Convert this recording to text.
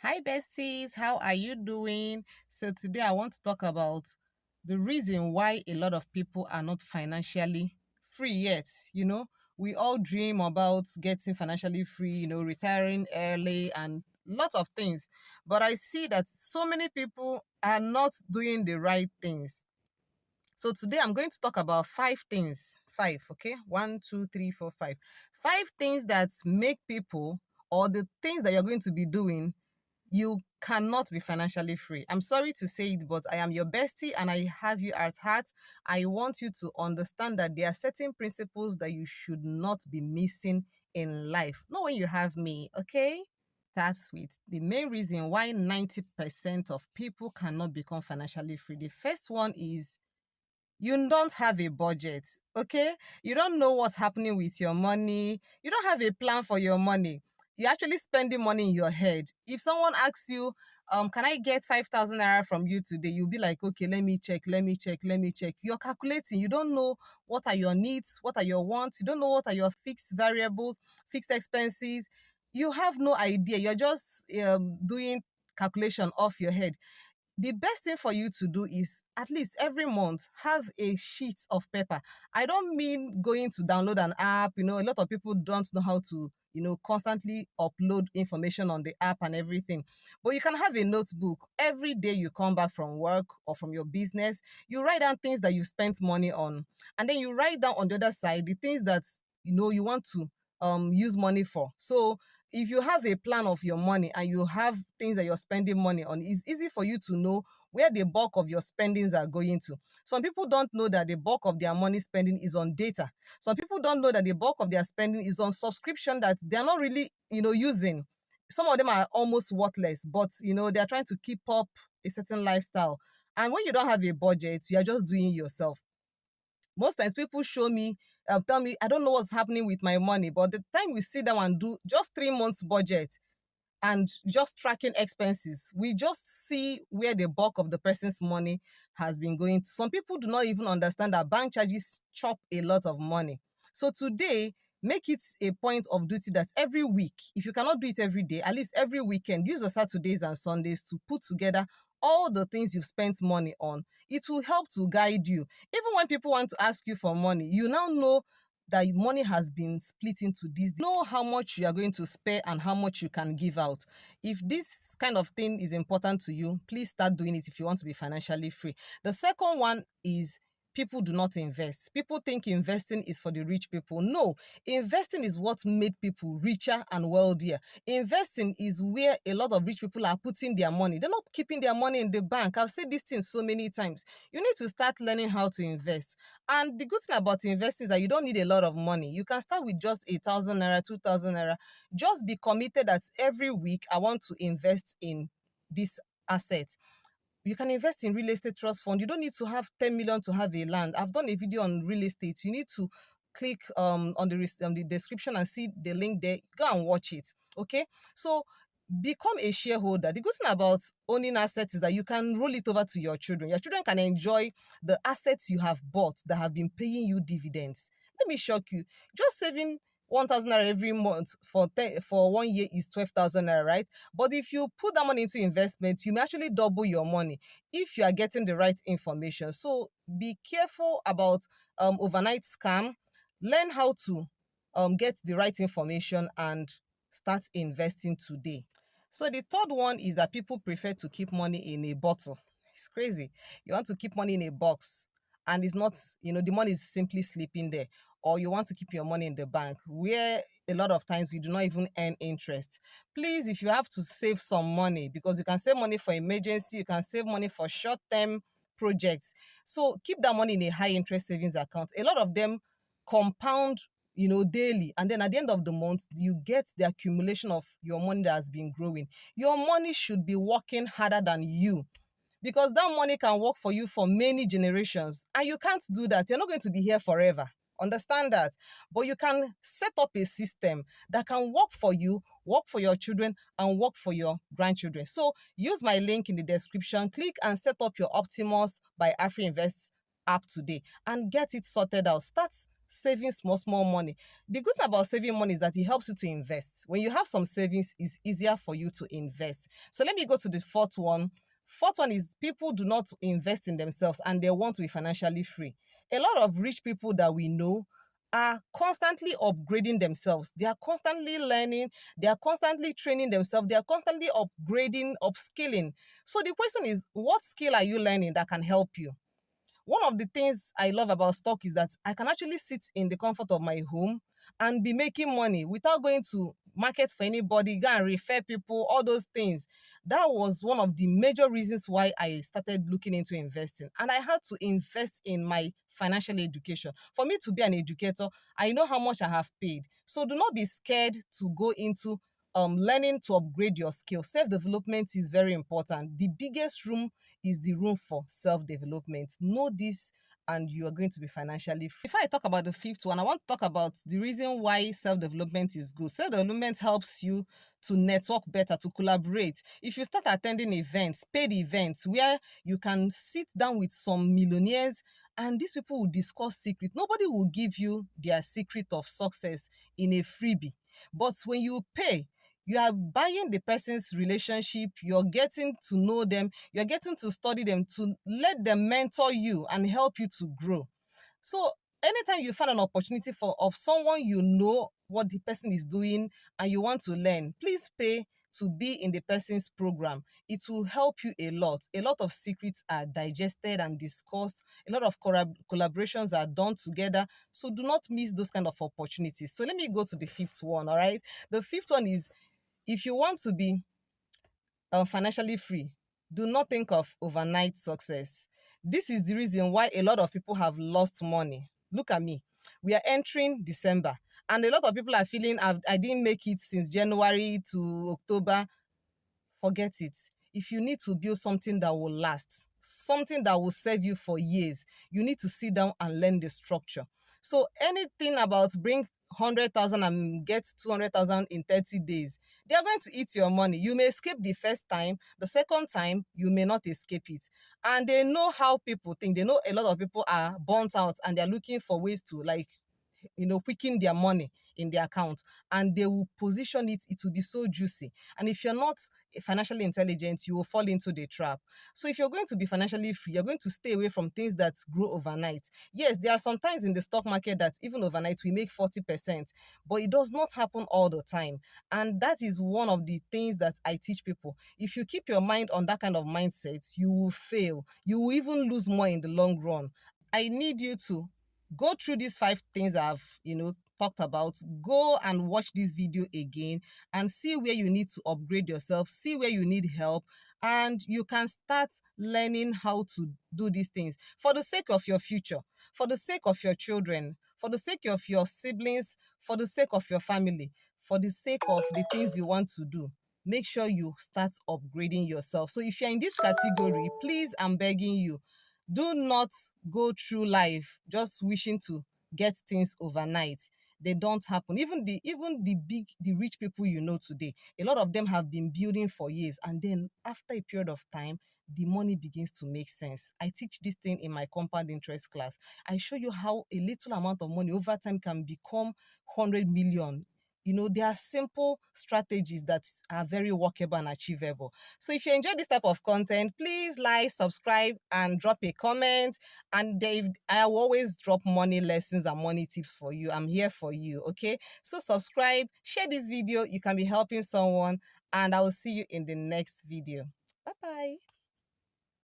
Hi, besties. How are you doing? So, today I want to talk about the reason why a lot of people are not financially free yet. We all dream about getting financially free, retiring early and lots of things. But I see that so many people are not doing the right things. So, today I'm going to talk about five things. Five, okay? One, two, three, four, five. Five things that make people or the things that you're going to be doing you cannot be financially free. I'm sorry to say it, but I am your bestie and I have you at heart. I want you to understand that there are certain principles that you should not be missing in life. Not when you have me, okay? That's with the main reason why 90% of people cannot become financially free. The first one is you don't have a budget, okay? You don't know what's happening with your money. You don't have a plan for your money. You're actually spending money in your head. If someone asks you, can I get 5,000 naira from you today? You'll be like, okay, let me check, let me check, let me check. You're calculating. You don't know what are your needs, what are your wants. You don't know what are your fixed variables, fixed expenses. You have no idea. You're just doing calculation off your head. The best thing for you to do is at least every month have a sheet of paper. I don't mean going to download an app. A lot of people don't know how to, constantly upload information on the app and everything. But you can have a notebook. Every day you come back from work or from your business, you write down things that you spent money on. And then you write down on the other side the things that, you want to use money for. So if you have a plan of your money and you have things that you're spending money on, it's easy for you to know where the bulk of your spendings are going to. Some people don't know that the bulk of their money spending is on data. Some people don't know that the bulk of their spending is on subscription that they're not really, using. Some of them are almost worthless, but they're trying to keep up a certain lifestyle. And when you don't have a budget, you are just doing it yourself. Most times people show me, tell me, I don't know what's happening with my money, but the time we sit down and do just 3 months budget and just tracking expenses, we just see where the bulk of the person's money has been going to. Some people do not even understand that bank charges chop a lot of money. So today, make it a point of duty that every week, if you cannot do it every day, at least every weekend, use the Saturdays and Sundays to put together all the things you've spent money on. It will help to guide you. Even when people want to ask you for money, you now know that money has been split into this. Know how much you are going to spare and how much you can give out. If this kind of thing is important to you, please start doing it if you want to be financially free. The second one is people do not invest. People think investing is for the rich people. No, investing is what made people richer and wealthier. Investing is where a lot of rich people are putting their money. They're not keeping their money in the bank. I've said this thing so many times. You need to start learning how to invest. And the good thing about investing is that you don't need a lot of money. You can start with just 1,000 naira, 2,000 naira. Just be committed that every week I want to invest in this asset. You can invest in real estate trust fund. You don't need to have 10 million to have a land. I've done a video on real estate. You need to click on the description and see the link there. Go and watch it. Okay. So become a shareholder. The good thing about owning assets is that you can roll it over to your children. Your children can enjoy the assets you have bought that have been paying you dividends. Let me shock you. Just saving 1,000 naira every month for 1 year is 12,000 naira, right? But if you put that money into investment, you may actually double your money if you are getting the right information. So be careful about overnight scam. Learn how to get the right information and start investing today. So the third one is that people prefer to keep money in a bottle. It's crazy. You want to keep money in a box and it's not, the money is simply sleeping there. Or you want to keep your money in the bank where a lot of times we do not even earn interest. Please, if you have to save some money, because you can save money for emergency, you can save money for short-term projects. So keep that money in a high interest savings account. A lot of them compound daily. And then at the end of the month, you get the accumulation of your money that has been growing. Your money should be working harder than you because that money can work for you for many generations. And you can't do that. You're not going to be here forever. Understand that. But you can set up a system that can work for you, work for your children, and work for your grandchildren. So use my link in the description. Click and set up your Optimus by Afrinvest app today and get it sorted out. Start saving small money. The good thing about saving money is that it helps you to invest. When you have some savings, it's easier for you to invest. So let me go to the fourth one. Fourth one is people do not invest in themselves and they want to be financially free. A lot of rich people that we know are constantly upgrading themselves. They are constantly learning. They are constantly training themselves. They are constantly upgrading, upskilling. So the question is, what skill are you learning that can help you? One of the things I love about stock is that I can actually sit in the comfort of my home and be making money without going to market for anybody, go and refer people, all those things. That was one of the major reasons why I started looking into investing. And I had to invest in my financial education. For me to be an educator, I know how much I have paid. So do not be scared to go into learning to upgrade your skills. Self-development is very important. The biggest room is the room for self-development. Know this and you are going to be financially free. Before I talk about the fifth one, I want to talk about the reason why self-development is good. Self-development helps you to network better, to collaborate. If you start attending events, paid events, where you can sit down with some millionaires and these people will discuss secrets. Nobody will give you their secret of success in a freebie. But when you pay, you are buying the person's relationship, you're getting to know them, you're getting to study them, to let them mentor you and help you to grow. So anytime you find an opportunity for of someone you know what the person is doing and you want to learn, please pay to be in the person's program. It will help you a lot. A lot of secrets are digested and discussed. A lot of collaborations are done together. So do not miss those kind of opportunities. So let me go to the fifth one, all right? The fifth one is, if you want to be financially free, do not think of overnight success. This is the reason why a lot of people have lost money. Look at me. We are entering December, and a lot of people are feeling, I didn't make it since January to October. Forget it. If you need to build something that will last, something that will serve you for years, you need to sit down and learn the structure. So anything about bring 100,000 and get 200,000 in 30 days, they are going to eat your money. You may escape the first time, the second time, you may not escape it. And they know how people think. They know a lot of people are burnt out and they're looking for ways to, like, quicken their money in their account, and they will position it. It will be so juicy. And if you're not financially intelligent, you will fall into the trap. So if you're going to be financially free, you're going to stay away from things that grow overnight. Yes, there are some times in the stock market that even overnight we make 40%, but it does not happen all the time. And that is one of the things that I teach people. If you keep your mind on that kind of mindset, you will fail. You will even lose more in the long run. I need you to go through these 5 things I've, talked about. Go and watch this video again and see where you need to upgrade yourself, see where you need help, and you can start learning how to do these things for the sake of your future, for the sake of your children, for the sake of your siblings, for the sake of your family, for the sake of the things you want to do. Make sure you start upgrading yourself. So if you're in this category, please, I'm begging you, do not go through life just wishing to get things overnight. They don't happen. Even the rich people you know today, a lot of them have been building for years, and then after a period of time, the money begins to make sense. I teach this thing in my compound interest class. I show you how a little amount of money over time can become 100 million. There are simple strategies that are very workable and achievable. So if you enjoy this type of content, please like, subscribe, and drop a comment. And I will always drop money lessons and money tips for you. I'm here for you, okay? So subscribe, share this video. You can be helping someone, and I will see you in the next video. Bye-bye.